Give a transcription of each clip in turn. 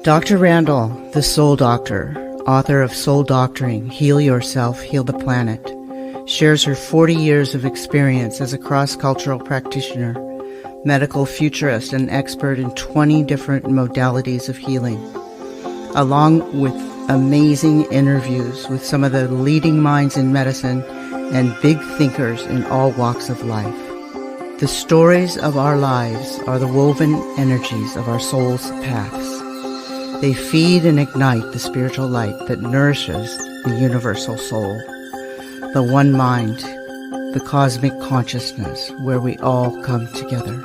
Dr. Randall, the Soul Doctor, author of Soul Doctoring, Heal Yourself, Heal the Planet, shares her 40 years of experience as a cross-cultural practitioner, medical futurist, and expert in 20 different modalities of healing, along with amazing interviews with some of the leading minds in medicine and big thinkers in all walks of life. The stories of our lives are the woven energies of our soul's paths. They feed and ignite the spiritual light that nourishes the universal soul, the one mind, the cosmic consciousness where we all come together.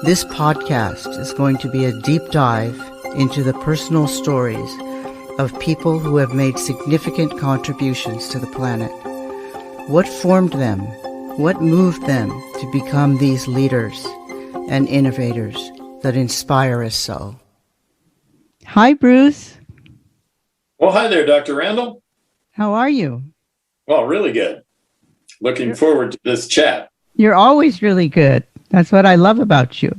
This podcast is going to be a deep dive into the personal stories of people who have made significant contributions to the planet. What formed them? What moved them to become these leaders and innovators that inspire us so? Hi, Bruce. Well, hi there, Dr. Randall. How are you? Well, really good. Looking forward to this chat. You're always really good. That's what I love about you.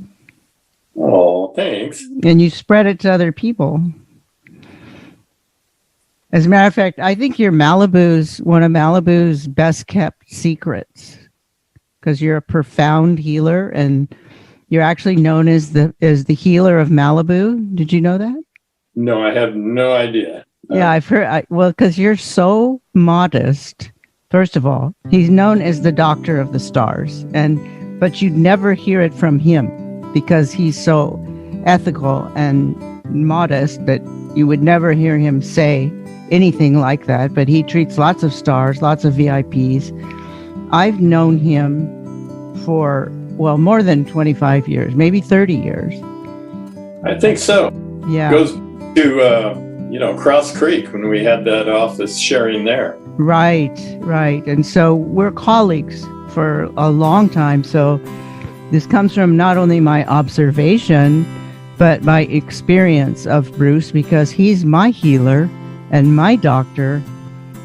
Oh, thanks. And you spread it to other people. As a matter of fact, I think you're one of Malibu's best kept secrets, because you're a profound healer and you're actually known as the Healer of Malibu. Did you know that? No, I have no idea. Yeah, I've heard. Because you're so modest. First of all, he's known as the Doctor of the Stars, but you'd never hear it from him because he's so ethical and modest that you would never hear him say anything like that. But he treats lots of stars, lots of VIPs. I've known him for, more than 25 years, maybe 30 years. I think so. Yeah. Goes to, Cross Creek when we had that office sharing there. Right. And so we're colleagues for a long time. So this comes from not only my observation, but my experience of Bruce, because he's my healer and my doctor.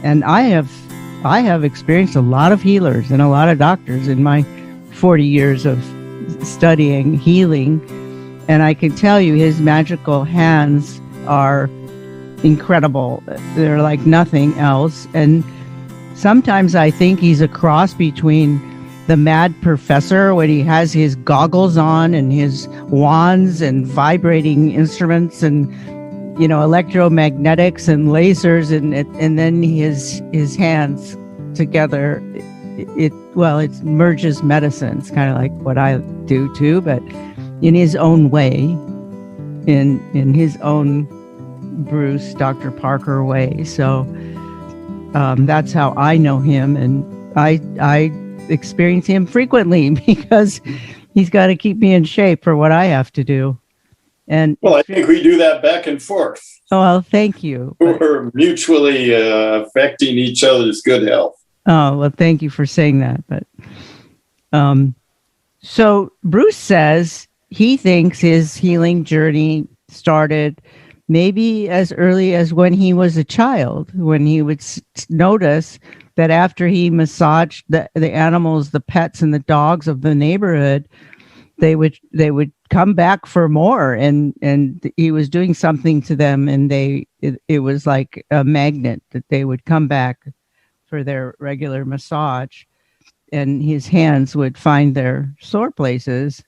And I have experienced a lot of healers and a lot of doctors in my 40 years of studying healing. And I can tell you his magical hands are incredible. They're like nothing else. And sometimes I think he's a cross between the mad professor when he has his goggles on and his wands and vibrating instruments and, electromagnetics and lasers and then his hands together. It merges medicine. It's kind of like what I do too, but in his own way, in his own Bruce, Dr. Parker way. So that's how I know him, and I experience him frequently because he's got to keep me in shape for what I have to do. And I think we do that back and forth. Oh, well, thank you. We're mutually affecting each other's good health. Oh, well, thank you for saying that. But so Bruce says he thinks his healing journey started maybe as early as when he was a child, when he would notice that after he massaged the animals, the pets and the dogs of the neighborhood, they would come back for more, and he was doing something to them, and it was like a magnet that they would come back for their regular massage, and his hands would find their sore places,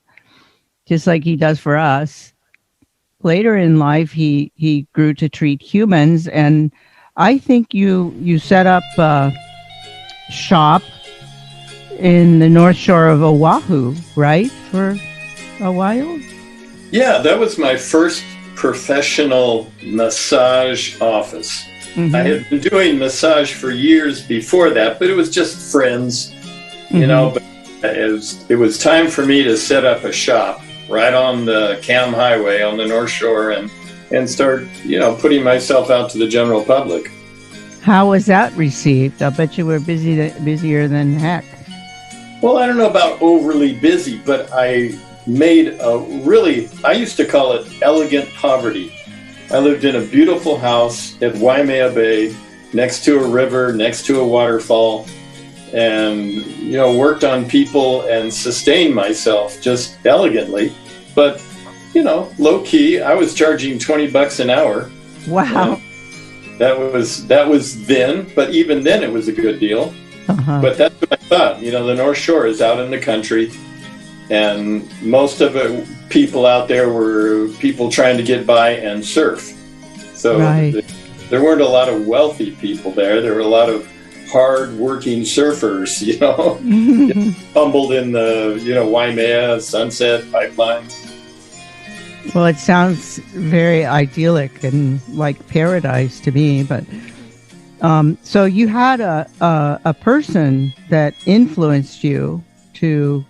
just like he does for us. Later in life, he grew to treat humans, and I think you set up a shop in the North Shore of Oahu, right, for a while? Yeah, that was my first professional massage office. Mm-hmm. I had been doing massage for years before that, but it was just friends, but it was time for me to set up a shop right on the Cam Highway on the North Shore and start, putting myself out to the general public. How was that received? I bet you were busier than heck. Well, I don't know about overly busy, but I made I used to call it elegant poverty. I lived in a beautiful house at Waimea Bay, next to a river, next to a waterfall, and, worked on people and sustained myself just elegantly. But low key. I was charging $20 an hour. Wow. That was then, but even then it was a good deal. But that's what I thought. The North Shore is out in the country, and most of it, people out there were people trying to get by and surf. So there weren't a lot of wealthy people there. There were a lot of hard-working surfers, tumbled in the, Waimea, Sunset, Pipeline. Well, it sounds very idyllic and like paradise to me. But so you had a person that influenced you to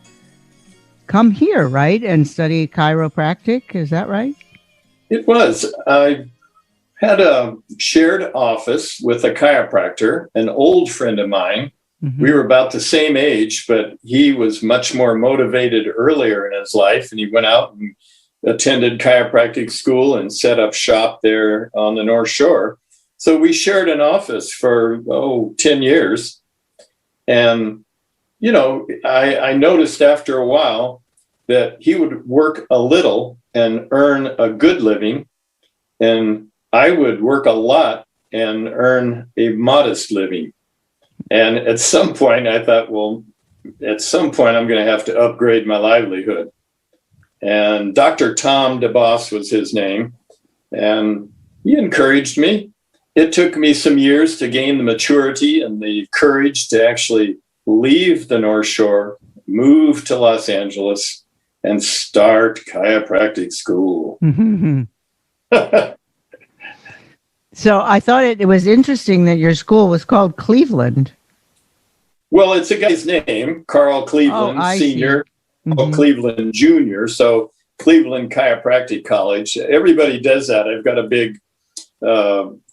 come here, right, and study chiropractic. Is that right? It was. I had a shared office with a chiropractor, an old friend of mine. We were about the same age, but he was much more motivated earlier in his life, and he went out and attended chiropractic school and set up shop there on the North Shore. So we shared an office for 10 years. And, I noticed after a while that he would work a little and earn a good living, and I would work a lot and earn a modest living. And at some point I thought, I'm going to have to upgrade my livelihood. And Dr. Tom DeBoss was his name, and he encouraged me. It took me some years to gain the maturity and the courage to actually leave the North Shore, move to Los Angeles, and start chiropractic school. So I thought it was interesting that your school was called Cleveland. Well, it's a guy's name, Carl Cleveland, Sr., Cleveland Jr., so Cleveland Chiropractic College. Everybody does that. I've got a big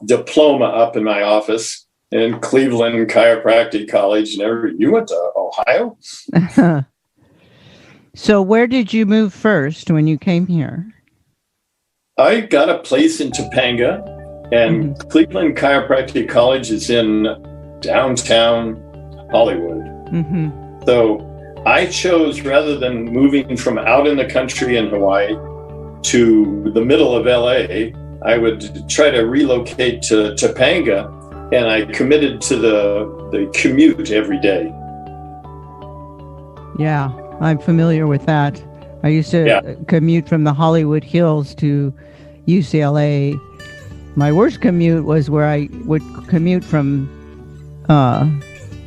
diploma up in my office in Cleveland Chiropractic College. You went to Ohio? So where did you move first when you came here? I got a place in Topanga, and Cleveland Chiropractic College is in downtown Hollywood. So I chose, rather than moving from out in the country in Hawaii to the middle of LA, I would try to relocate to Topanga, and I committed to the commute every day. Yeah, I'm familiar with that. I used to commute from the Hollywood Hills to UCLA. My worst commute was where I would commute from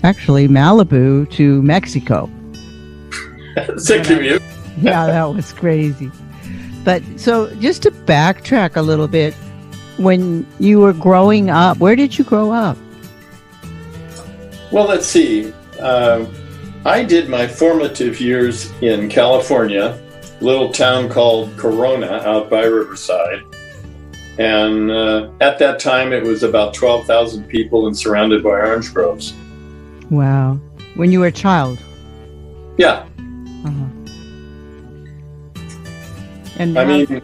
actually Malibu to Mexico. That's a commute. Yeah, that was crazy. But so just to backtrack a little bit, when you were growing up, where did you grow up? Well, let's see. I did my formative years in California, a little town called Corona out by Riverside. And at that time, it was about 12,000 people and surrounded by orange groves. Wow. When you were a child? Yeah. And I mean,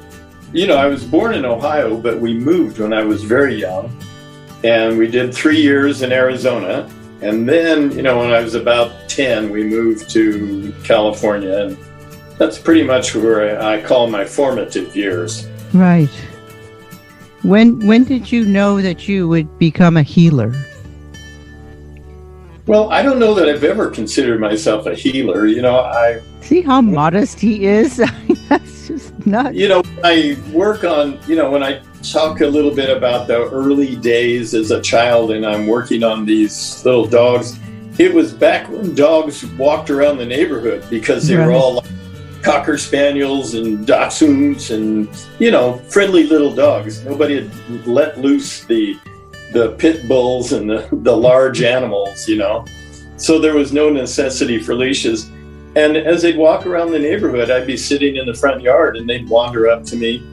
I was born in Ohio, but we moved when I was very young. And we did 3 years in Arizona. And then, when I was about 10, we moved to California. And that's pretty much where I call my formative years. Right. When did you know that you would become a healer? Well, I don't know that I've ever considered myself a healer. I see how modest he is. That's just nuts. I work on, when I talk a little bit about the early days as a child, and I'm working on these little dogs. It was back when dogs walked around the neighborhood because they were all like Cocker Spaniels and Dachshunds and, friendly little dogs. Nobody had let loose the pit bulls and the large animals, So there was no necessity for leashes. And as they'd walk around the neighborhood, I'd be sitting in the front yard and they'd wander up to me.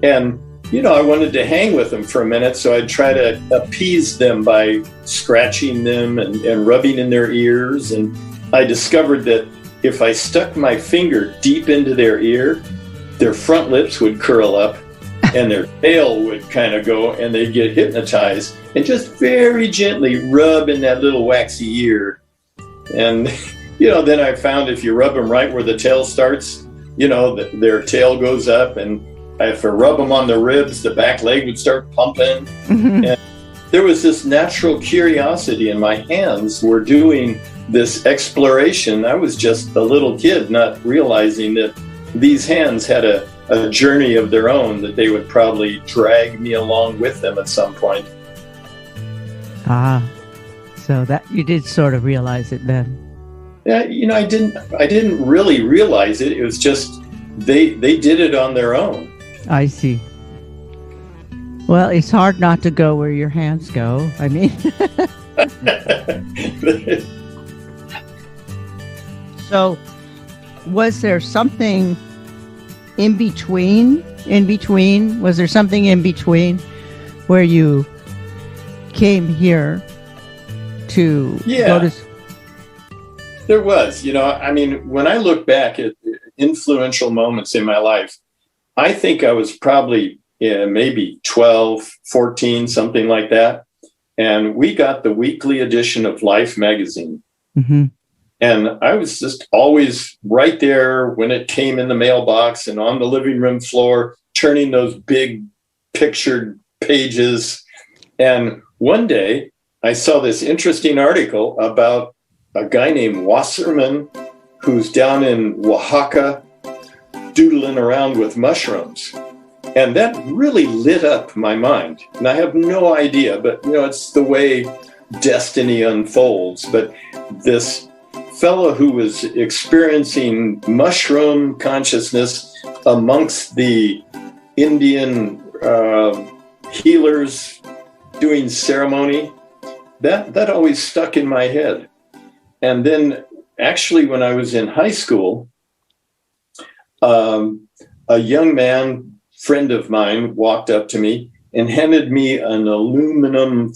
And, I wanted to hang with them for a minute, so I'd try to appease them by scratching them and rubbing in their ears. And I discovered that if I stuck my finger deep into their ear, their front lips would curl up and their tail would kind of go, and they'd get hypnotized and just very gently rub in that little waxy ear. And, then I found if you rub them right where the tail starts, their tail goes up, and if I rub them on the ribs, the back leg would start pumping. Mm-hmm. And there was this natural curiosity, and my hands were doing this exploration. I was just a little kid, not realizing that these hands had a journey of their own, that they would probably drag me along with them at some point. So that you did sort of realize it then. Yeah, I didn't really realize it. It was just they did it on their own. I see. Well, it's hard not to go where your hands go. I mean, so was there something in between? Was there something in between where you came here to go to? There was, when I look back at influential moments in my life, I think I was probably maybe 12, 14, something like that. And we got the weekly edition of Life magazine. Mm-hmm. And I was just always right there when it came in the mailbox and on the living room floor, turning those big pictured pages. And one day I saw this interesting article about a guy named Wasserman, who's down in Oaxaca doodling around with mushrooms. And that really lit up my mind. And I have no idea, but it's the way destiny unfolds. But this fellow who was experiencing mushroom consciousness amongst the Indian healers doing ceremony, that always stuck in my head. And then actually when I was in high school, a young man, friend of mine, walked up to me and handed me an aluminum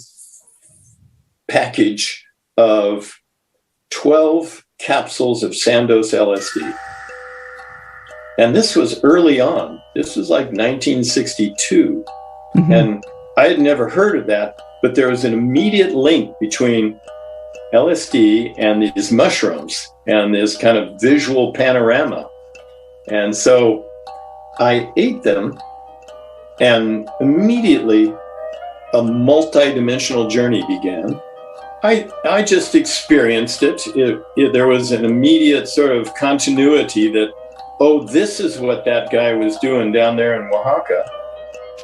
package of 12 capsules of Sandoz LSD. And this was early on. This was like 1962. Mm-hmm. And I had never heard of that, but there was an immediate link between LSD and these mushrooms and this kind of visual panorama. And so I ate them, and immediately a multidimensional journey began. I just experienced it. There was an immediate sort of continuity that, this is what that guy was doing down there in Oaxaca.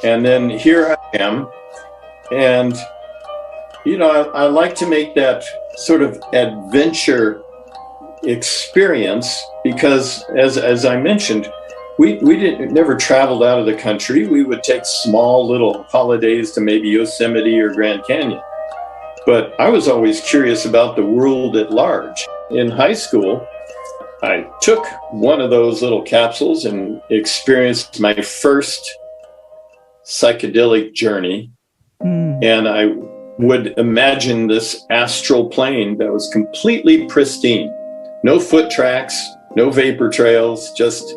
And then here I am. And, I like to make that sort of adventure experience because, as I mentioned, we never traveled out of the country. We would take small little holidays to maybe Yosemite or Grand Canyon. But I was always curious about the world at large. In high school, I took one of those little capsules and experienced my first psychedelic journey. And I would imagine this astral plane that was completely pristine. No foot tracks, no vapor trails, just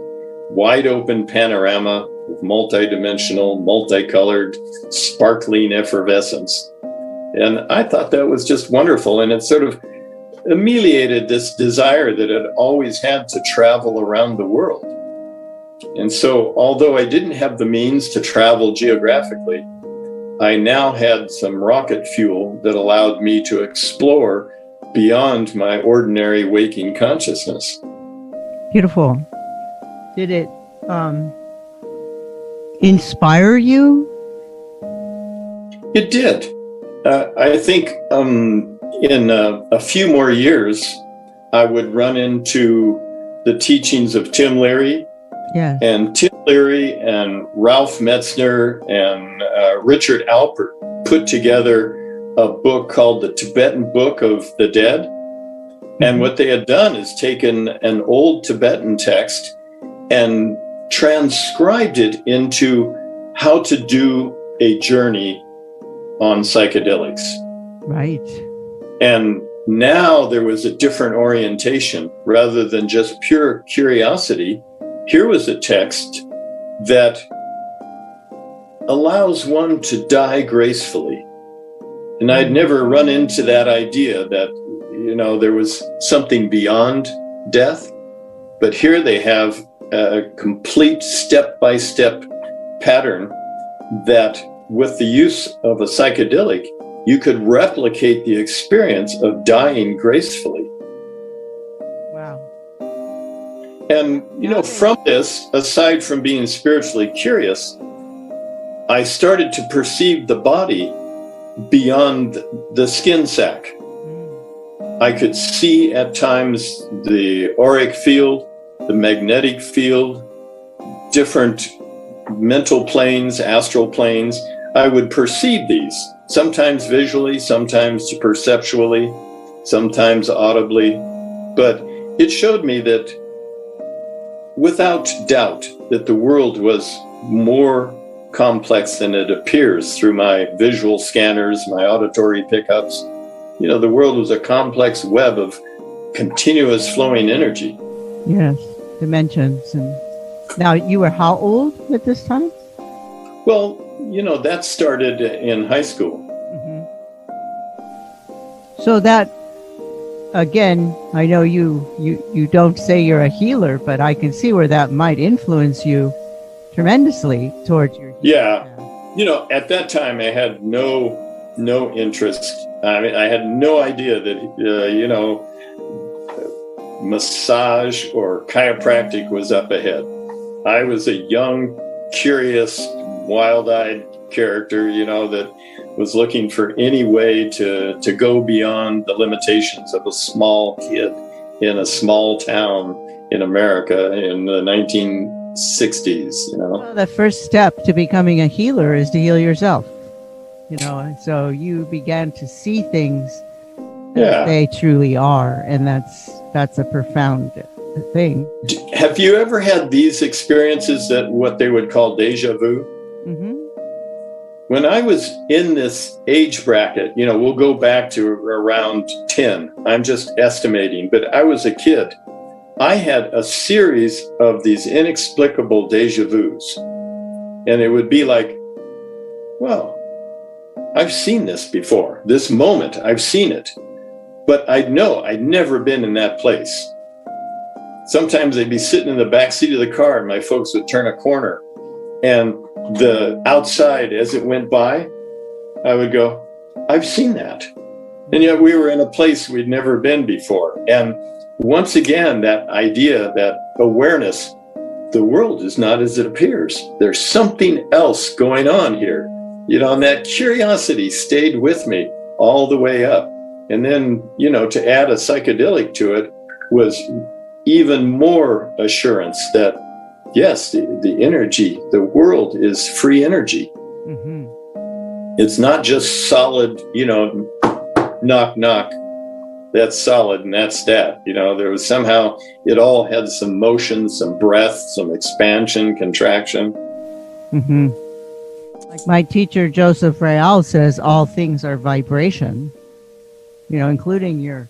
wide open panorama with multidimensional, multicolored, sparkling effervescence. And I thought that was just wonderful. And it sort of ameliorated this desire that I'd always had to travel around the world. And so, although I didn't have the means to travel geographically, I now had some rocket fuel that allowed me to explore beyond my ordinary waking consciousness. Beautiful. Did it inspire you? It did. I think in a few more years, I would run into the teachings of Tim Leary. Yes. And Tim Leary and Ralph Metzner and Richard Alpert put together a book called the Tibetan Book of the Dead. Mm-hmm. And what they had done is taken an old Tibetan text and transcribed it into how to do a journey on psychedelics. Right. And now there was a different orientation rather than just pure curiosity. Here was a text that allows one to die gracefully. And I'd never run into that idea that, there was something beyond death. But here they have a complete step-by-step pattern that with the use of a psychedelic, you could replicate the experience of dying gracefully. Wow. And, from this, aside from being spiritually curious, I started to perceive the body beyond the skin sac. I could see at times the auric field, the magnetic field, different mental planes, astral planes. I would perceive these, sometimes visually, sometimes perceptually, sometimes audibly. But it showed me that without doubt that the world was more complex than it appears through my visual scanners, my auditory pickups. The world was a complex web of continuous flowing energy. Yes, dimensions. And now, you were how old at this time? Well, that started in high school. Mm-hmm. So that, again, I know you don't say you're a healer, but I can see where that might influence you tremendously towards your healing. Yeah. At that time, I had no interest. I mean, I had no idea that, massage or chiropractic was up ahead. I was a young, curious, wild-eyed character, that was looking for any way to go beyond the limitations of a small kid in a small town in America in the 1960s, Well, the first step to becoming a healer is to heal yourself. And so you began to see things as they truly are, and that's a profound thing. Have you ever had these experiences that what they would call deja vu? Mm-hmm. When I was in this age bracket, we'll go back to around 10. I'm just estimating, but I was a kid. I had a series of these inexplicable deja vus, and it would be like, well, I've seen this before. This moment, I've seen it. But I'd never been in that place. Sometimes I'd be sitting in the back seat of the car and my folks would turn a corner. And the outside, as it went by, I would go, I've seen that. And yet we were in a place we'd never been before. And once again, that idea, that awareness, the world is not as it appears. There's something else going on here. And that curiosity stayed with me all the way up. And then, to add a psychedelic to it was even more assurance that, yes, the energy, the world is free energy. Mm-hmm. It's not just solid, knock, knock. That's solid and that's that. There was somehow, it all had some motion, some breath, some expansion, contraction. Mm-hmm. Like my teacher, Joseph Real, says all things are vibration, including your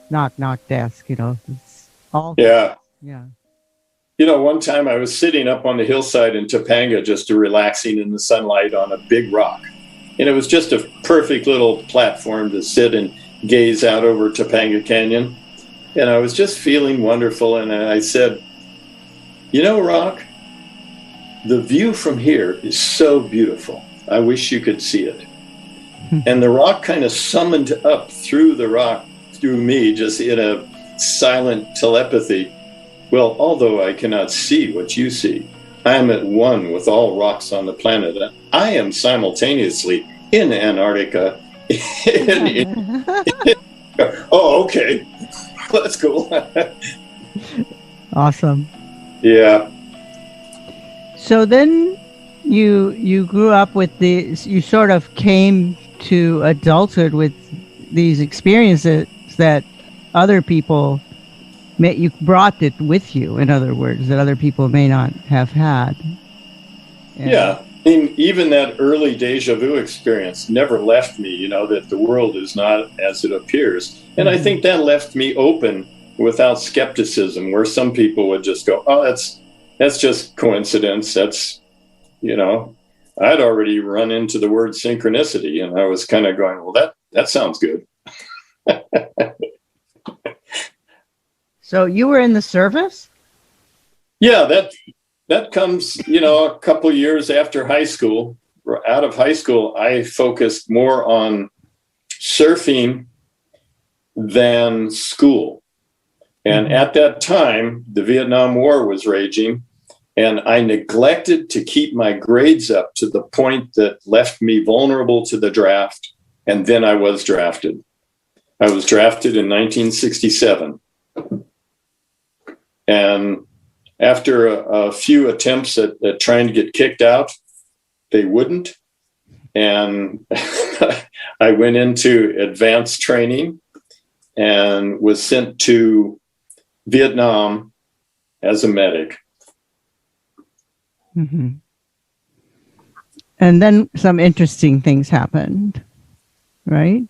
knock, knock desk, it's all. Yeah. Yeah. One time I was sitting up on the hillside in Topanga, just relaxing in the sunlight on a big rock. And it was just a perfect little platform to sit and gaze out over Topanga Canyon. And I was just feeling wonderful. And I said, Rock, the view from here is so beautiful. I wish you could see it. And the rock kind of summoned up through the rock, through me, just in a silent telepathy. Well, although I cannot see what you see, I am at one with all rocks on the planet. I am simultaneously in Antarctica. Oh, okay. That's cool. Awesome. Yeah. So then you grew up with you sort of came to adulthood with these experiences that other people you brought it with you, in other words, that other people may not have had. Yeah. I mean, even that early deja vu experience never left me, that the world is not as it appears. And I think that left me open without skepticism, where some people would just go, oh, that's just coincidence. That's, I'd already run into the word synchronicity, and I was kind of going, well, that sounds good. So you were in the service? Yeah, that comes, a couple years after high school. Out of high school, I focused more on surfing than school. And at that time, the Vietnam War was raging, and I neglected to keep my grades up to the point that left me vulnerable to the draft. And then I was drafted. I was drafted in 1967. And after a few attempts at trying to get kicked out, they wouldn't. And I went into advanced training and was sent to Vietnam as a medic. Mm-hmm. And then some interesting things happened, right?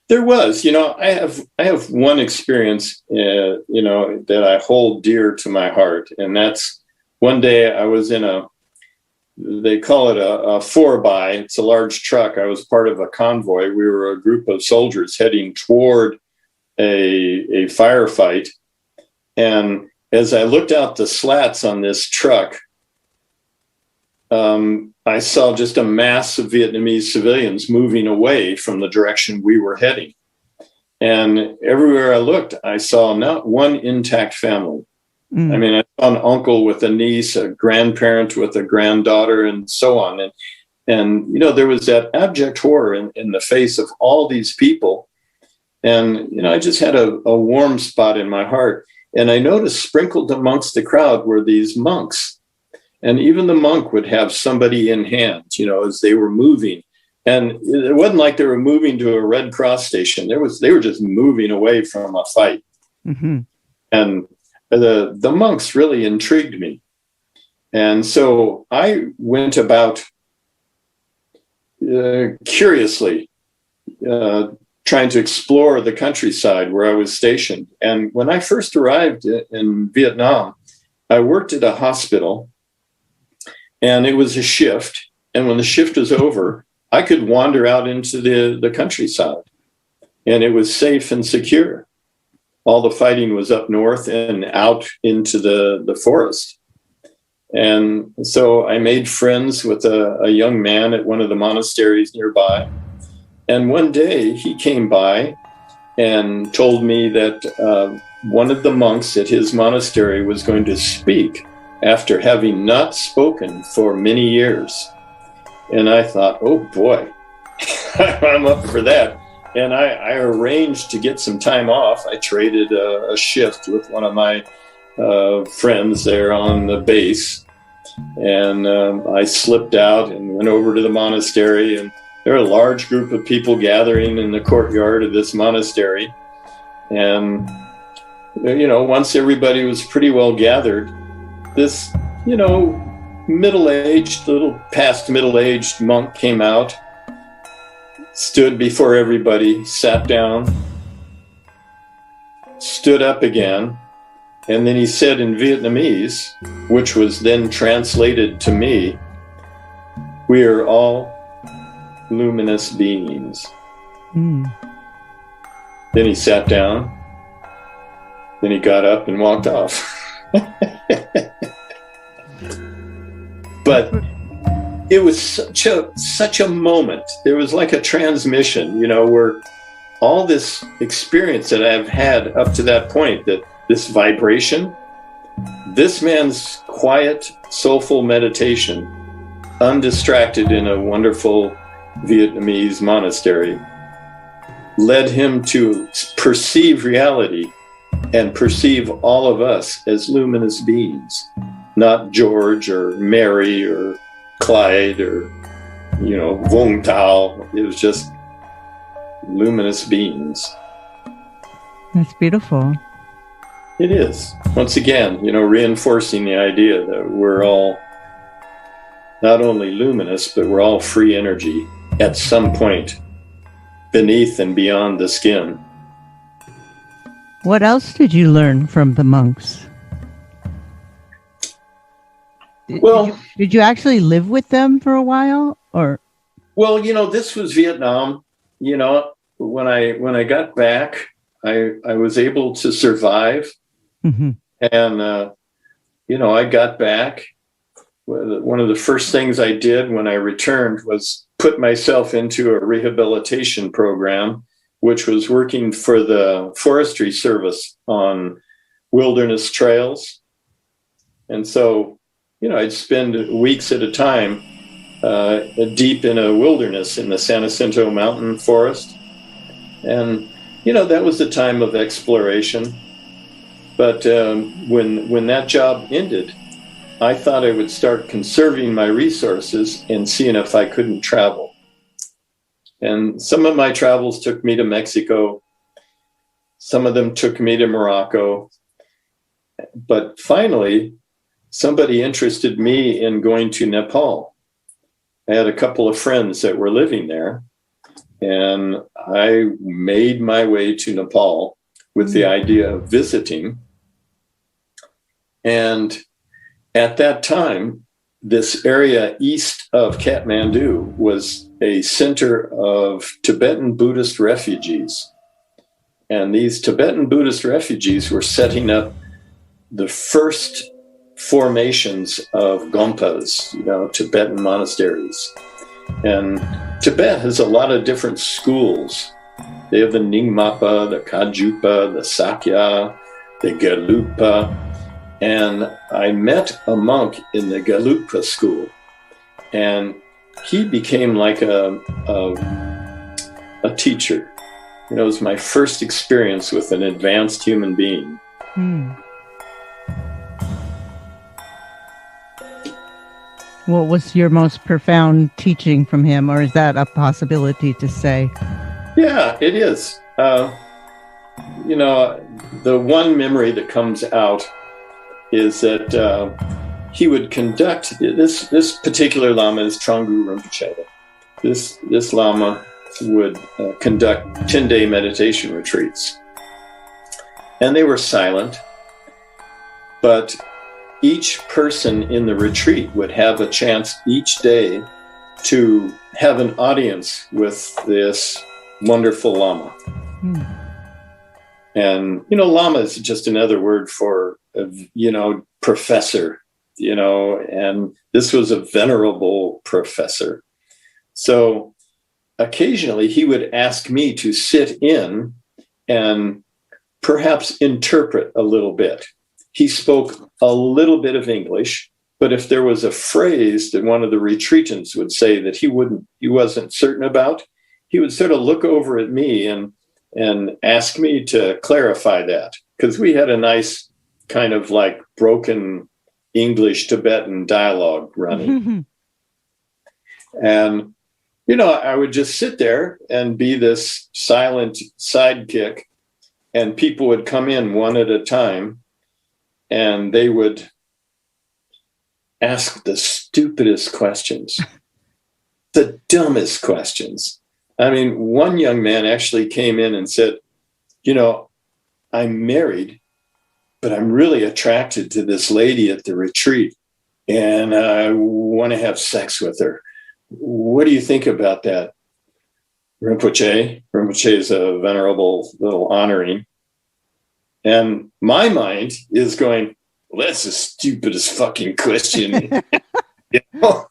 There was, I have one experience, that I hold dear to my heart. And that's one day I was in they call it a 4x. It's a large truck. I was part of a convoy. We were a group of soldiers heading toward a firefight. And as I looked out the slats on this truck, I saw just a mass of Vietnamese civilians moving away from the direction we were heading. And everywhere I looked, I saw not one intact family. I mean, I saw an uncle with a niece, a grandparent with a granddaughter, and so on. And there was that abject horror in the face of all these people. And, I just had a warm spot in my heart. And I noticed sprinkled amongst the crowd were these monks. And even the monk would have somebody in hand, as they were moving. And it wasn't like they were moving to a Red Cross station. They were just moving away from a fight. Mm-hmm. And the monks really intrigued me. And so I went about curiously trying to explore the countryside where I was stationed. And when I first arrived in Vietnam, I worked at a hospital. And it was a shift. And when the shift was over, I could wander out into the countryside. And it was safe and secure. All the fighting was up north and out into the forest. And so I made friends with a young man at one of the monasteries nearby. And one day he came by and told me that one of the monks at his monastery was going to speak after having not spoken for many years. And I thought, oh boy, I'm up for that. And I arranged to get some time off. I traded a shift with one of my friends there on the base. And I slipped out and went over to the monastery. And there were a large group of people gathering in the courtyard of this monastery. And, once everybody was pretty well gathered, this, middle-aged, little past middle-aged monk came out, stood before everybody, sat down, stood up again, and then he said in Vietnamese, which was then translated to me, "We are all luminous beings." Then he sat down, then he got up and walked off. But it was such a moment. There was like a transmission, where all this experience that I've had up to that point, that this vibration, this man's quiet, soulful meditation, undistracted in a wonderful Vietnamese monastery, led him to perceive reality and perceive all of us as luminous beings, not George or Mary or Clyde or, Vung Tao. It was just luminous beings. That's beautiful. It is. Once again, reinforcing the idea that we're all not only luminous, but we're all free energy at some point beneath and beyond the skin. What else did you learn from the monks? Did you actually live with them for a while, or? Well, this was Vietnam. When I got back, I was able to survive, and I got back. One of the first things I did when I returned was put myself into a rehabilitation program, which was working for the Forestry Service on wilderness trails. And so, I'd spend weeks at a time deep in a wilderness in the San Jacinto Mountain Forest. And, that was a time of exploration. But when that job ended, I thought I would start conserving my resources and seeing if I couldn't travel. And some of my travels took me to Mexico. Some of them took me to Morocco. But finally, somebody interested me in going to Nepal. I had a couple of friends that were living there, and I made my way to Nepal with the idea of visiting. And at that time, this area east of Kathmandu was a center of Tibetan Buddhist refugees. And these Tibetan Buddhist refugees were setting up the first formations of gompas, Tibetan monasteries. And Tibet has a lot of different schools. They have the Nyingmapa, the Kajupa, the Sakya, the Gelugpa. And I met a monk in the Gelugpa school, and he became like a teacher. It was my first experience with an advanced human being. What was your most profound teaching from him, or is that a possibility to say? Yeah, it is. The one memory that comes out is that he would conduct this particular Lama is Trungpa Rinpoche. This Lama would conduct 10-day meditation retreats, and they were silent. But each person in the retreat would have a chance each day to have an audience with this wonderful Lama. And Lama is just another word for professor, and this was a venerable professor. So occasionally he would ask me to sit in and perhaps interpret a little bit. He spoke a little bit of English, but if there was a phrase that one of the retreatants would say that he wasn't certain about, he would sort of look over at me and ask me to clarify that, because we had a nice kind of like broken English Tibetan dialogue running. And, I would just sit there and be this silent sidekick, and people would come in one at a time, and they would ask the stupidest questions, the dumbest questions. I mean, one young man actually came in and said, I'm married, but I'm really attracted to this lady at the retreat, and I want to have sex with her. What do you think about that, Rinpoche? Rinpoche is a venerable little honoring. And my mind is going, well, that's the stupidest fucking question. But,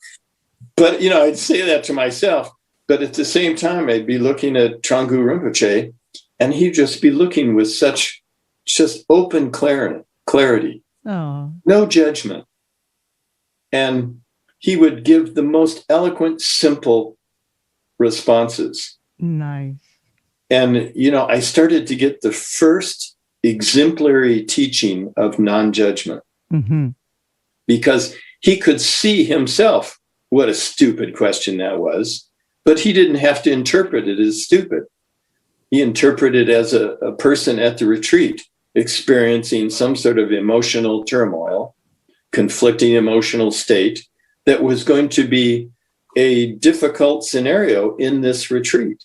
I'd say that to myself. But at the same time, I'd be looking at Trungpa Rinpoche, and he'd just be looking with such just open clarity, no judgment. And he would give the most eloquent, simple responses. Nice. And, I started to get the first exemplary teaching of non-judgment, because he could see himself what a stupid question that was, but he didn't have to interpret it as stupid. He interpreted it as a person at the retreat experiencing some sort of emotional turmoil, conflicting emotional state that was going to be a difficult scenario in this retreat.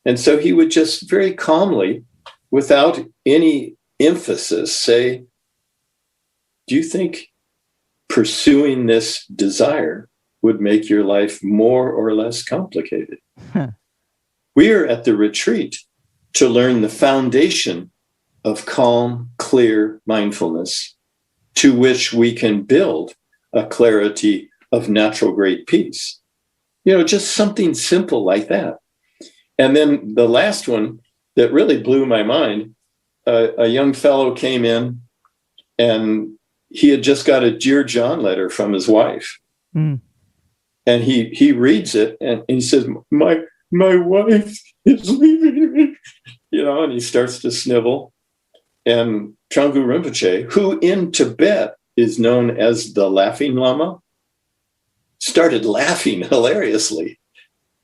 And so he would just very calmly, without any emphasis, say, do you think pursuing this desire would make your life more or less complicated? We are at the retreat to learn the foundation of calm, clear mindfulness. to which we can build a clarity of natural great peace. Just something simple like that. And then the last one that really blew my mind, a young fellow came in and he had just got a Dear John letter from his wife. Mm. And he reads it and he says, my wife is leaving me, and he starts to snivel. And Trungpa Rinpoche, who in Tibet is known as the Laughing Lama, started laughing hilariously.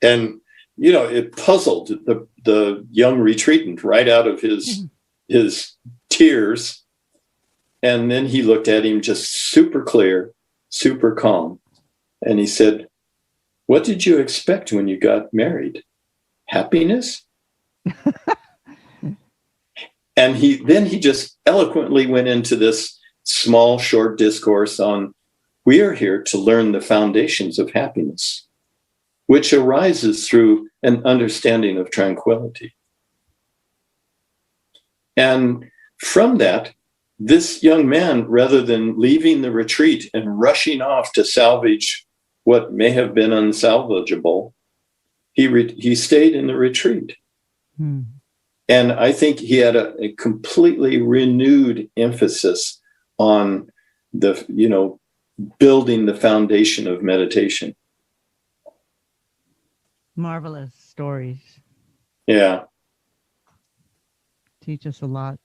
And, it puzzled the young retreatant right out of his tears. And then he looked at him just super clear, super calm. And he said, what did you expect when you got married? Happiness? And he just eloquently went into this small, short discourse on, we are here to learn the foundations of happiness, which arises through an understanding of tranquility. And from that, this young man, rather than leaving the retreat and rushing off to salvage what may have been unsalvageable, he stayed in the retreat. Hmm. And I think he had a completely renewed emphasis on building the foundation of meditation. Marvelous stories. Yeah. Teach us a lot.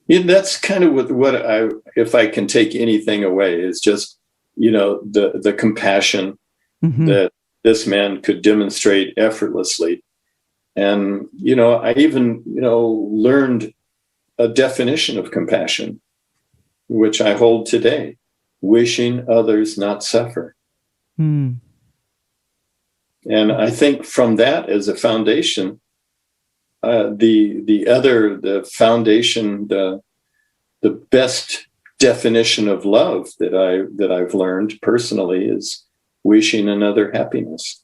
Yeah, that's kind of what if I can take anything away, is just, the compassion that this man could demonstrate effortlessly. And, I even, learned a definition of compassion, which I hold today: wishing others not suffer. Mm. And I think from that as a foundation, the foundation, the best definition of love that I've learned personally is wishing another happiness.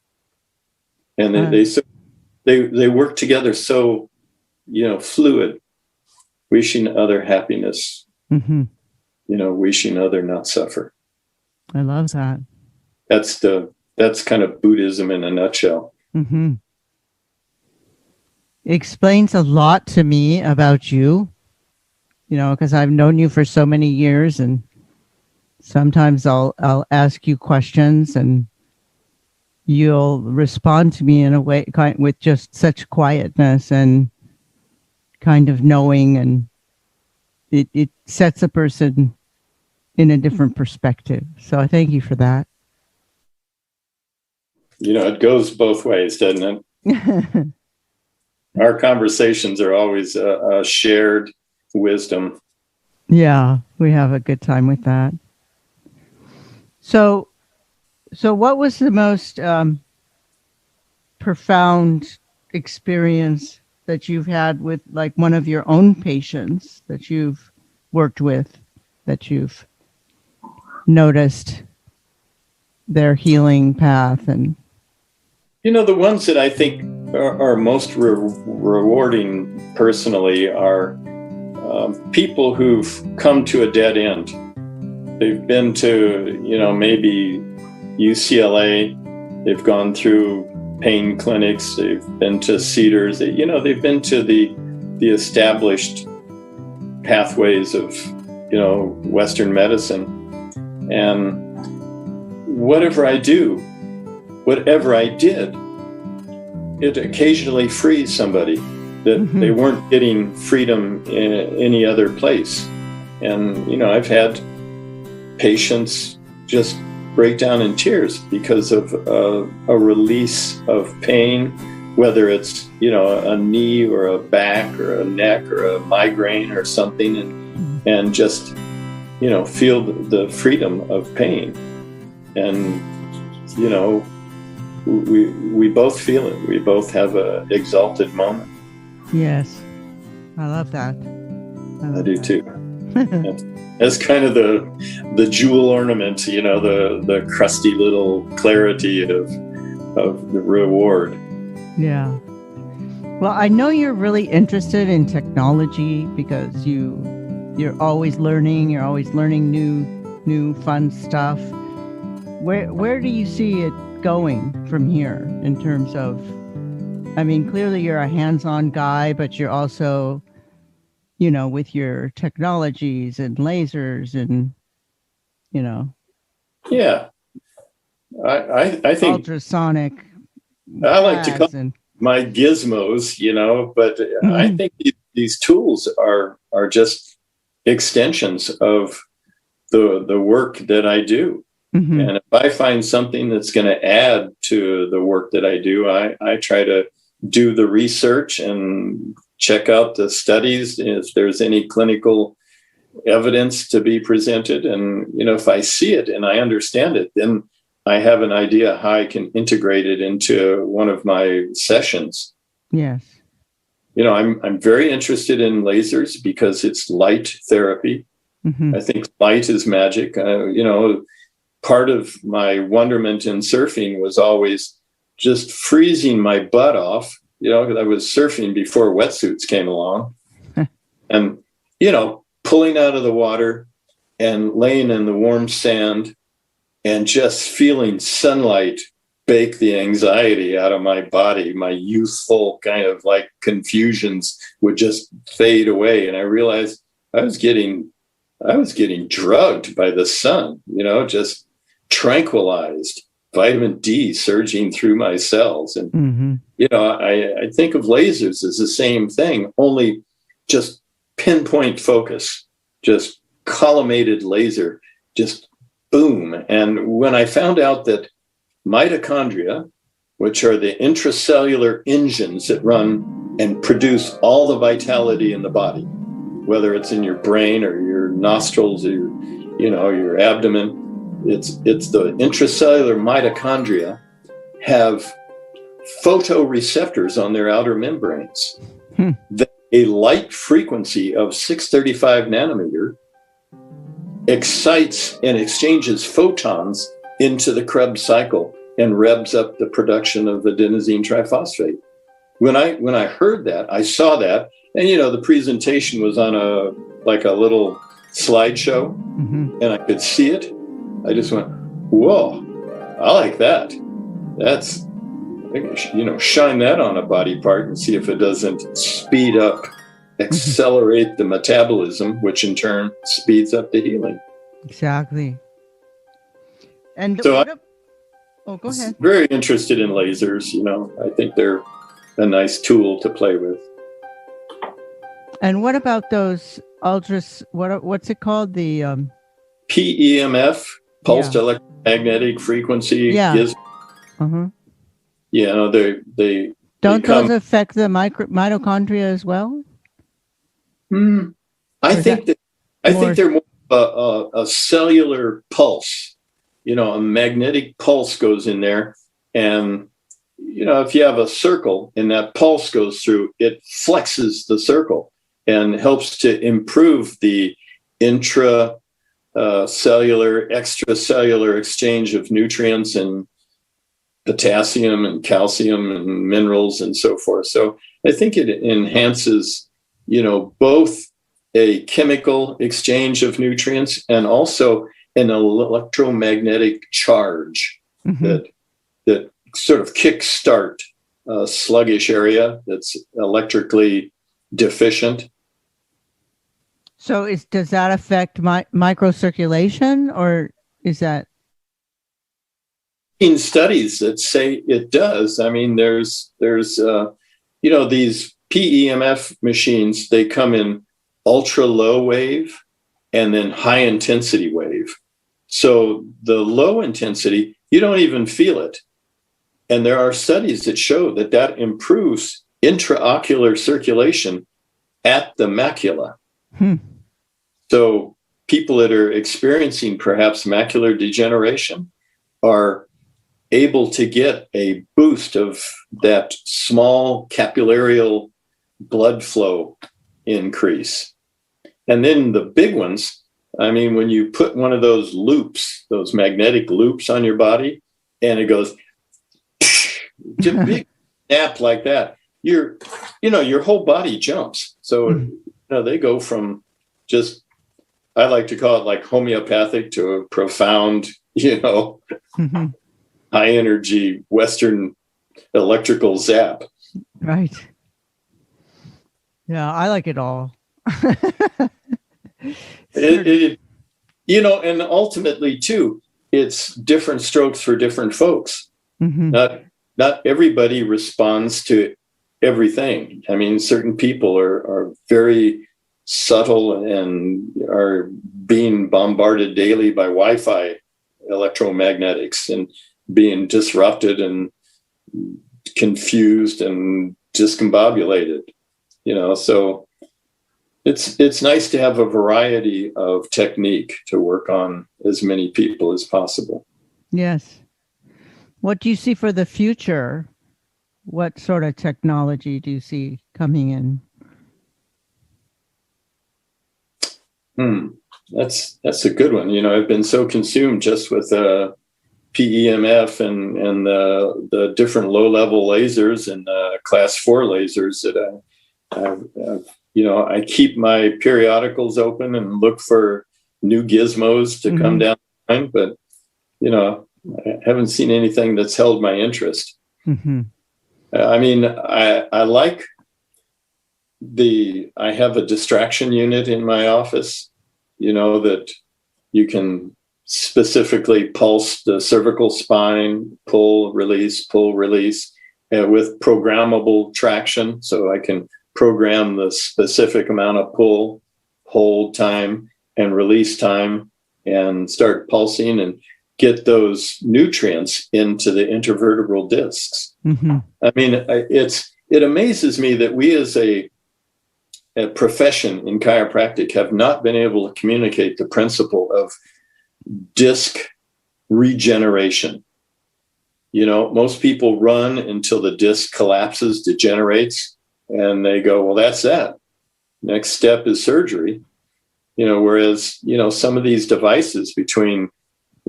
And they work together so, fluid. Wishing other happiness, wishing other not suffer. I love that. That's kind of Buddhism in a nutshell. Mm-hmm. It explains a lot to me about you, because I've known you for so many years, and sometimes I'll ask you questions and you'll respond to me in a way with just such quietness and kind of knowing, and it sets a person in a different perspective. So I thank you for that. It goes both ways, doesn't it? Our conversations are always a shared wisdom. Yeah, we have a good time with that. So what was the most profound experience that you've had with, like, one of your own patients that you've worked with, that you've noticed their healing path? And the ones that I think are most rewarding personally are people who've come to a dead end. They've been to, maybe UCLA, they've gone through pain clinics, they've been to Cedars, they've been to the established pathways of, Western medicine. And whatever I did, it occasionally frees somebody that they weren't getting freedom in any other place. And, I've had patients just break down in tears because of a release of pain, whether it's, a knee or a back or a neck or a migraine or something, and just, feel the freedom of pain. And, we both feel it. We both have an exalted moment. Yes. I love that. I do too. That's kind of the jewel ornament, the crusty little clarity of the reward. Yeah. Well, I know you're really interested in technology because you you're always learning. You're always learning new fun stuff. Where do you see it going from here in terms of? I mean, clearly you're a hands-on guy, but you're also, with your technologies and lasers and, Yeah. I think ultrasonic. I like to call my gizmos, but I think these tools are just extensions of the work that I do. Mm-hmm. And if I find something that's going to add to the work that I do, I try to do the research and check out the studies if there's any clinical evidence to be presented. And, if I see it and I understand it, then I have an idea how I can integrate it into one of my sessions. Yes. I'm very interested in lasers because it's light therapy. Mm-hmm. I think light is magic. Part of my wonderment in surfing was always just freezing my butt off, because I was surfing before wetsuits came along. And, pulling out of the water and laying in the warm sand and just feeling sunlight bake the anxiety out of my body. My youthful kind of like confusions would just fade away. And I realized I was getting drugged by the sun, just tranquilized, vitamin D surging through my cells. And, mm-hmm. I think of lasers as the same thing, only just pinpoint focus, just collimated laser, just boom. And when I found out that mitochondria, which are the intracellular engines that run and produce all the vitality in the body, whether it's in your brain or your nostrils or your abdomen, it's the intracellular mitochondria have photoreceptors on their outer membranes. A light frequency of 635 nanometer excites and exchanges photons into the Krebs cycle and revs up the production of adenosine triphosphate. When I heard that, I saw that, and the presentation was on a little slideshow, mm-hmm. and I could see it. I just went, whoa, I like that. That's, shine that on a body part and see if it doesn't speed up, accelerate the metabolism, which in turn speeds up the healing. Exactly. And so go ahead. Very interested in lasers. I think they're a nice tool to play with. And what about those what's it called? The PEMF, pulsed electromagnetic frequency. Yeah. Uh-huh. Yeah, they don't those affect the mitochondria as well? I think they're more a cellular pulse. A magnetic pulse goes in there, and if you have a circle and that pulse goes through, it flexes the circle and helps to improve the intracellular, extracellular exchange of nutrients and potassium and calcium and minerals and so forth. So I think it enhances, both a chemical exchange of nutrients and also an electromagnetic charge, mm-hmm. that sort of kickstart a sluggish area that's electrically deficient. So does that affect microcirculation, or is that? In studies that say it does. I mean, there's these PEMF machines, they come in ultra low wave and then high intensity wave. So the low intensity, you don't even feel it. And there are studies that show that improves intraocular circulation at the macula. So people that are experiencing perhaps macular degeneration are able to get a boost of that small capillary blood flow increase. And then the big ones, I mean, when you put one of those loops, those magnetic loops on your body, and it goes, just a big snap like that, your whole body jumps. So, they go from just I like to call it like homeopathic to a profound, Mm-hmm. high energy Western electrical zap. Right. Yeah, I like it all. And ultimately too, it's different strokes for different folks. Mm-hmm. Not everybody responds to everything. I mean, certain people are very subtle and are being bombarded daily by Wi-Fi electromagnetics and being disrupted and confused and discombobulated, so it's nice to have a variety of technique to work on as many people as possible. Yes. What do you see for the future? What sort of technology do you see coming in? That's a good one. I've been so consumed just with PEMF and the different low-level lasers and class 4 lasers that I keep my periodicals open and look for new gizmos to come down the line, but I haven't seen anything that's held my interest. Mm-hmm. I mean, I like I have a distraction unit in my office, that you can specifically pulse the cervical spine, pull, release, with programmable traction. So I can program the specific amount of pull, hold time, and release time, and start pulsing and get those nutrients into the intervertebral discs. Mm-hmm. I mean, it amazes me that we as a profession in chiropractic have not been able to communicate the principle of disc regeneration. Most people run until the disc collapses, degenerates, and they go, well, that's that. Next step is surgery. Whereas, some of these devices between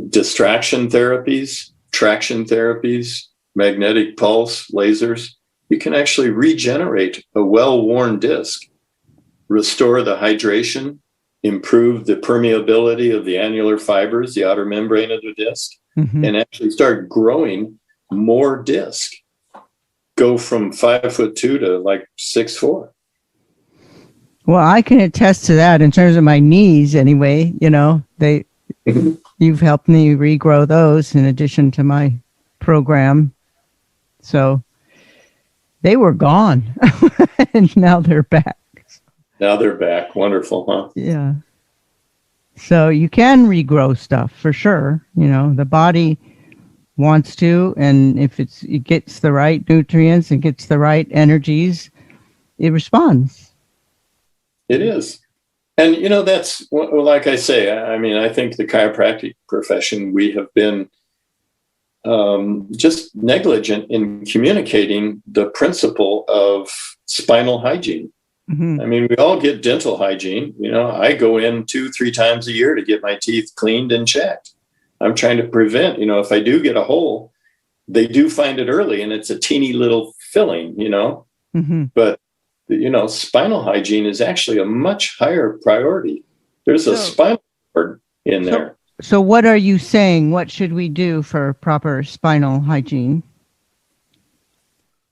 distraction therapies, traction therapies, magnetic pulse, lasers, you can actually regenerate a well-worn disc, restore the hydration, improve the permeability of the annular fibers, the outer membrane of the disc, and actually start growing more disc. Go from 5'2" to like 6'4". Well, I can attest to that in terms of my knees anyway. You've helped me regrow those in addition to my program. So they were gone and now they're back. Now they're back. Wonderful, huh? Yeah. So you can regrow stuff for sure. The body wants to, and if it gets the right nutrients and gets the right energies, it responds. It is. And, that's, like I say, I mean, I think the chiropractic profession, we have been just negligent in communicating the principle of spinal hygiene. Mm-hmm. I mean, we all get dental hygiene. I go in 2-3 times a year to get my teeth cleaned and checked. I'm trying to prevent, if I do get a hole, they do find it early and it's a teeny little filling, Mm-hmm. But, spinal hygiene is actually a much higher priority. There's a spinal cord in there. So what are you saying? What should we do for proper spinal hygiene?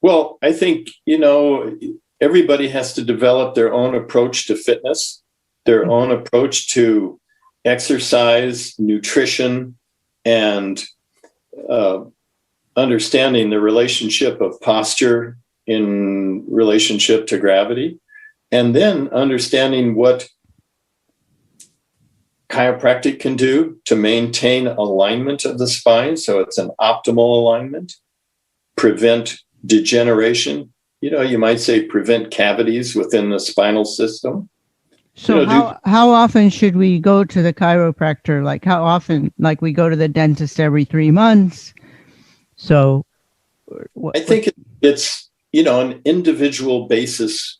Well, I think, everybody has to develop their own approach to fitness, their own approach to exercise, nutrition, and understanding the relationship of posture in relationship to gravity, and then understanding what chiropractic can do to maintain alignment of the spine so it's an optimal alignment, prevent degeneration. You might say prevent cavities within the spinal system. So how often should we go to the chiropractor? Like how often? Like we go to the dentist every 3 months. So I think it's, an individual basis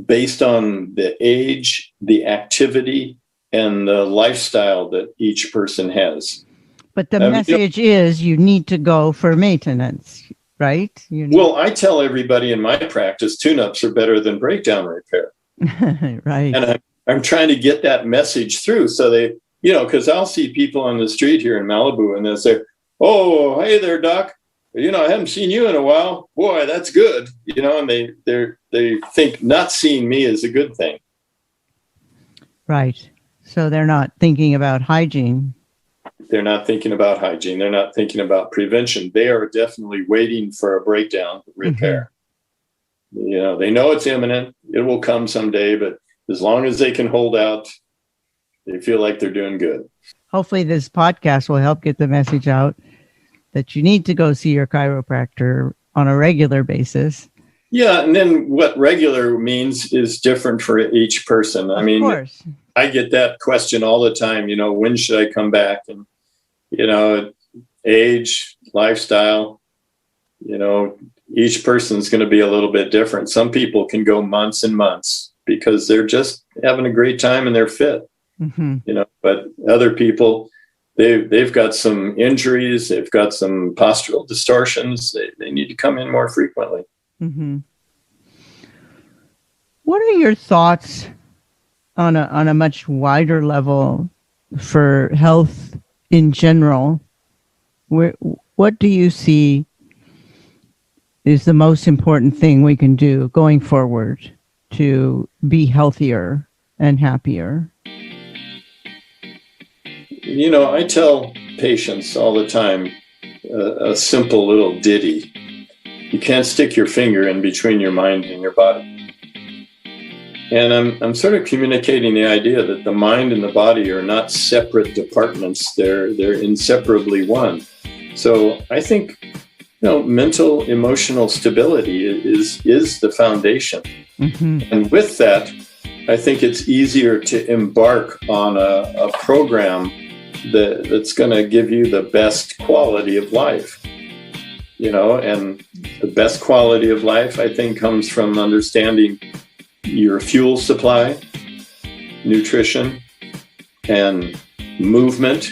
based on the age, the activity, and the lifestyle that each person has. But the message is you need to go for maintenance, right? Well, I tell everybody in my practice, tune-ups are better than breakdown repair. Right. And I'm trying to get that message through. So they, because I'll see people on the street here in Malibu and they'll say, "Oh, hey there, doc. I haven't seen you in a while. Boy, that's good." And they think not seeing me is a good thing. Right. So they're not thinking about hygiene. They're not thinking about hygiene. They're not thinking about prevention. They are definitely waiting for a breakdown, repair. Mm-hmm. They know it's imminent. It will come someday, but as long as they can hold out, they feel like they're doing good. Hopefully this podcast will help get the message out that you need to go see your chiropractor on a regular basis. Yeah, and then what regular means is different for each person. Of course. I get that question all the time, when should I come back? And, age, lifestyle, each person's going to be a little bit different. Some people can go months and months because they're just having a great time and they're fit, but other people, they've got some injuries, they've got some postural distortions. They need to come in more frequently. Mm-hmm. What are your thoughts on a much wider level for health in general? What do you see is the most important thing we can do going forward to be healthier and happier? I tell patients all the time a simple little ditty. You can't stick your finger in between your mind and your body. And I'm sort of communicating the idea that the mind and the body are not separate departments. They're inseparably one. So I think, mental, emotional stability is the foundation. Mm-hmm. And with that, I think it's easier to embark on a program that's going to give you the best quality of life. And the best quality of life, I think, comes from understanding your fuel supply, nutrition, and movement.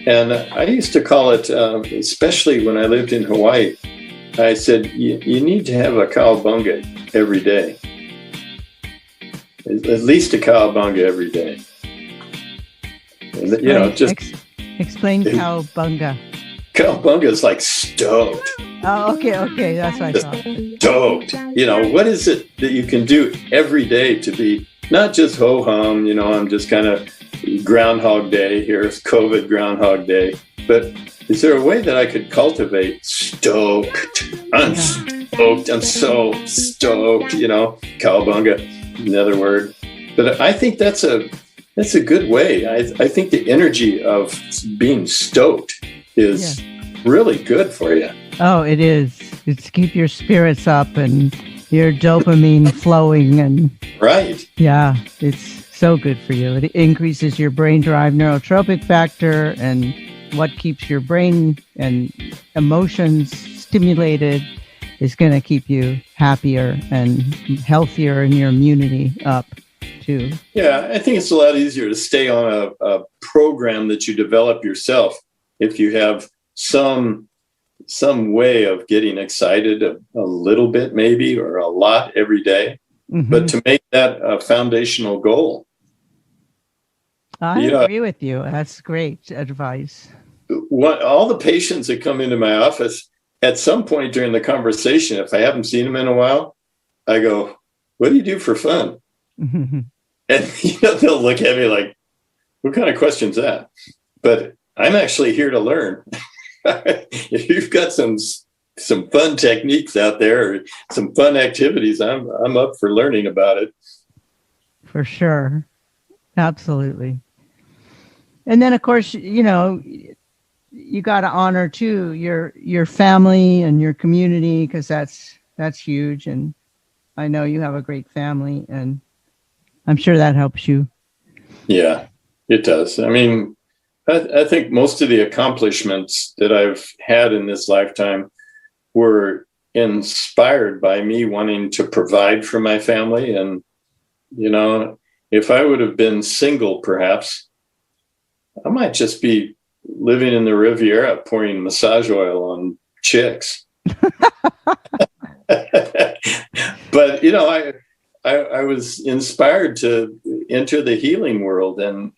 And I used to call it, especially when I lived in Hawaii, I said, you need to have a cowabunga every day. At least a cowabunga every day. And, Explain cowabunga. Cowabunga is like stoked. Oh, okay. That's what I thought. Stoked. What is it that you can do every day to be not just ho-hum, I'm just kind of Groundhog Day, here's COVID Groundhog Day, but is there a way that I could cultivate stoked? I'm stoked. I'm so stoked, cowabunga, another word. But I think that's a good way. I think the energy of being stoked is really good for you. Oh, it is. It's keep your spirits up and your dopamine flowing and right. Yeah, it's so good for you. It increases your brain-derived neurotrophic factor and what keeps your brain and emotions stimulated is going to keep you happier and healthier and your immunity up too. Yeah, I think it's a lot easier to stay on a program that you develop yourself if you have some way of getting excited a little bit maybe or a lot every day. Mm-hmm. But to make that a foundational goal. I agree with you. That's great advice. All the patients that come into my office, at some point during the conversation, if I haven't seen them in a while, I go, "What do you do for fun?" Mm-hmm. And they'll look at me like, "What kind of question's that?" But I'm actually here to learn. If you've got some fun techniques out there or some fun activities, I'm up for learning about it. For sure. Absolutely. And then of course, you got to honor too your family and your community, because that's huge. And I know you have a great family and I'm sure that helps you. Yeah, it does. I mean, I think most of the accomplishments that I've had in this lifetime were inspired by me wanting to provide for my family. And, if I would have been single, perhaps I might just be living in the Riviera pouring massage oil on chicks. But, I was inspired to, enter the healing world and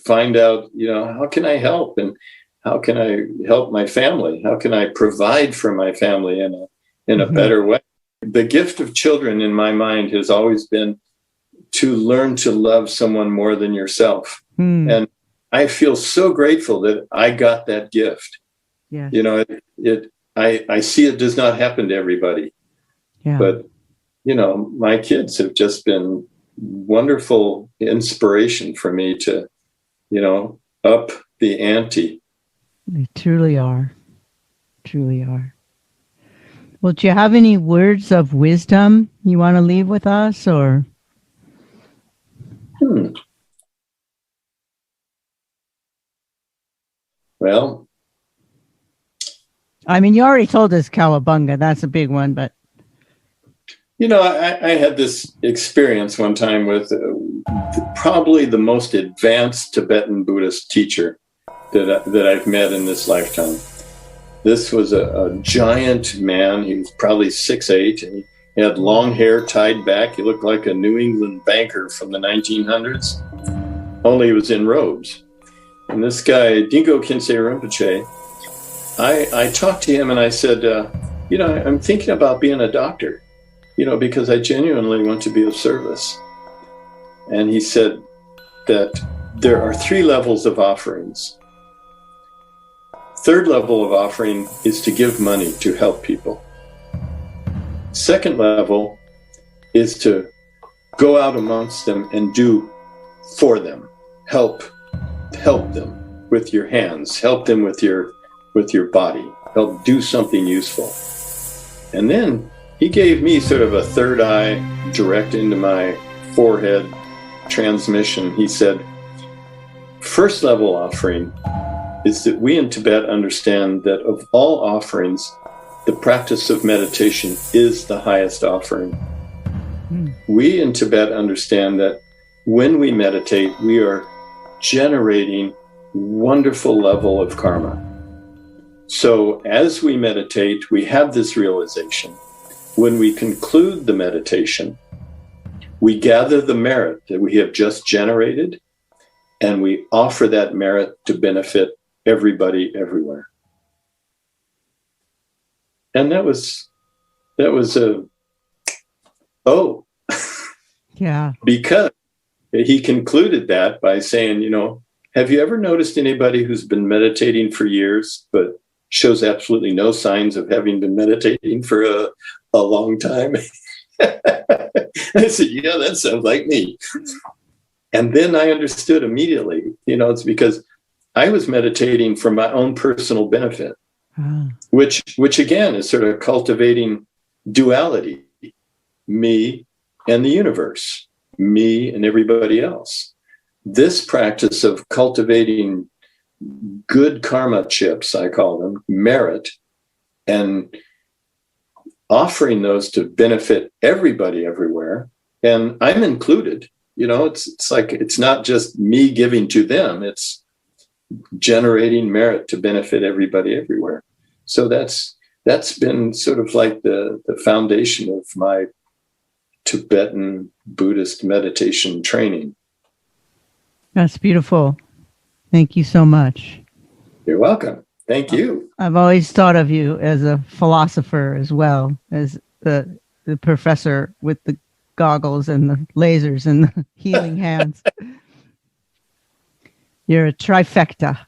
find out, how can I help, and how can I help my family? How can I provide for my family in a better way? The gift of children in my mind has always been to learn to love someone more than yourself. And I feel so grateful that I got that gift. Yes. I see it does not happen to everybody. Yeah. But, my kids have just been wonderful inspiration for me to, up the ante. They truly are. Truly are. Well, do you have any words of wisdom you want to leave with us, or? Well, I mean, you already told us Cowabunga. That's a big one, but. I had this experience one time with probably the most advanced Tibetan Buddhist teacher that I've met in this lifetime. This was a giant man. He was probably 6'8", and he had long hair tied back. He looked like a New England banker from the 1900s, only he was in robes. And this guy, Dingo Khyentse Rinpoche, I talked to him and I said, I'm thinking about being a doctor, because I genuinely want to be of service. And he said that there are 3 levels of offerings. Third level of offering is to give money to help people. Second level is to go out amongst them and do for them, help them with your hands, help them with your body, help do something useful. And then he gave me sort of a third eye direct into my forehead transmission. He said, first level offering is that we in Tibet understand that of all offerings, the practice of meditation is the highest offering. We in Tibet understand that when we meditate, we are generating wonderful level of karma. So as we meditate, we have this realization. When we conclude the meditation, we gather the merit that we have just generated, and we offer that merit to benefit everybody everywhere. And that was yeah. Because he concluded that by saying, have you ever noticed anybody who's been meditating for years, but shows absolutely no signs of having been meditating for a long time? I said, yeah, that sounds like me. And then I understood immediately, it's because I was meditating for my own personal benefit, which again is sort of cultivating duality, me and the universe, me and everybody else. This practice of cultivating good karma chips, I call them, merit, and offering those to benefit everybody everywhere, and I'm included. It's like, it's not just me giving to them, it's generating merit to benefit everybody everywhere. So that's been sort of like the foundation of my Tibetan Buddhist meditation training. That's beautiful. Thank you so much. You're welcome. Thank you. I've always thought of you as a philosopher as well as the professor with the goggles and the lasers and the healing hands. You're a trifecta.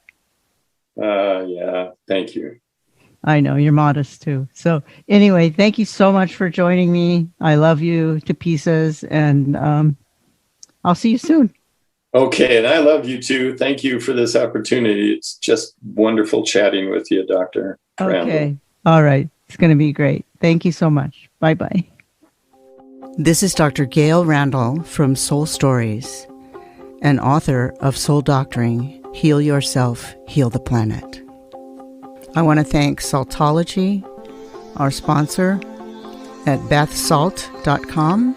Yeah, thank you. I know, you're modest too. So anyway, thank you so much for joining me. I love you to pieces, and I'll see you soon. Okay, and I love you too. Thank you for this opportunity. It's just wonderful chatting with you, Dr. Randall. Okay, all right. It's going to be great. Thank you so much. Bye-bye. This is Dr. Gail Randall from Soul Stories, and author of Soul Doctoring, Heal Yourself, Heal the Planet. I want to thank Saltology, our sponsor, at bathsalt.com,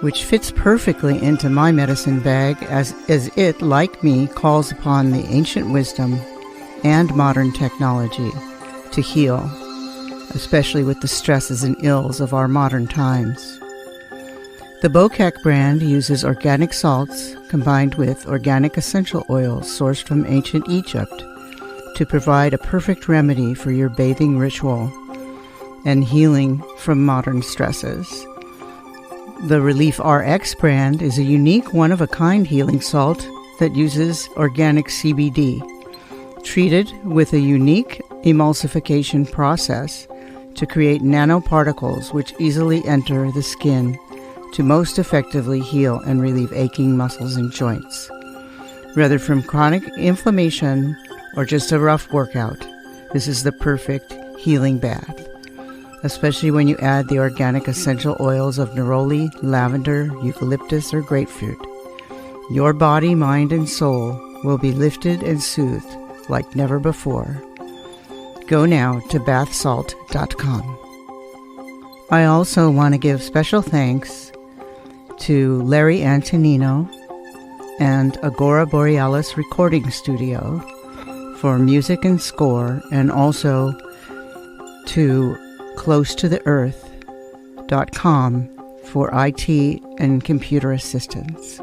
which fits perfectly into my medicine bag as it, like me, calls upon the ancient wisdom and modern technology to heal, especially with the stresses and ills of our modern times. The Bokek brand uses organic salts combined with organic essential oils sourced from ancient Egypt to provide a perfect remedy for your bathing ritual and healing from modern stresses. The Relief RX brand is a unique one-of-a-kind healing salt that uses organic CBD, treated with a unique emulsification process to create nanoparticles which easily enter the skin to most effectively heal and relieve aching muscles and joints. Whether from chronic inflammation or just a rough workout, this is the perfect healing bath, especially when you add the organic essential oils of neroli, lavender, eucalyptus, or grapefruit. Your body, mind, and soul will be lifted and soothed like never before. Go now to bathsalt.com. I also want to give special thanks to Larry Antonino and Agora Borealis Recording Studio for music and score, and also to closetotheearth.com for IT and computer assistance.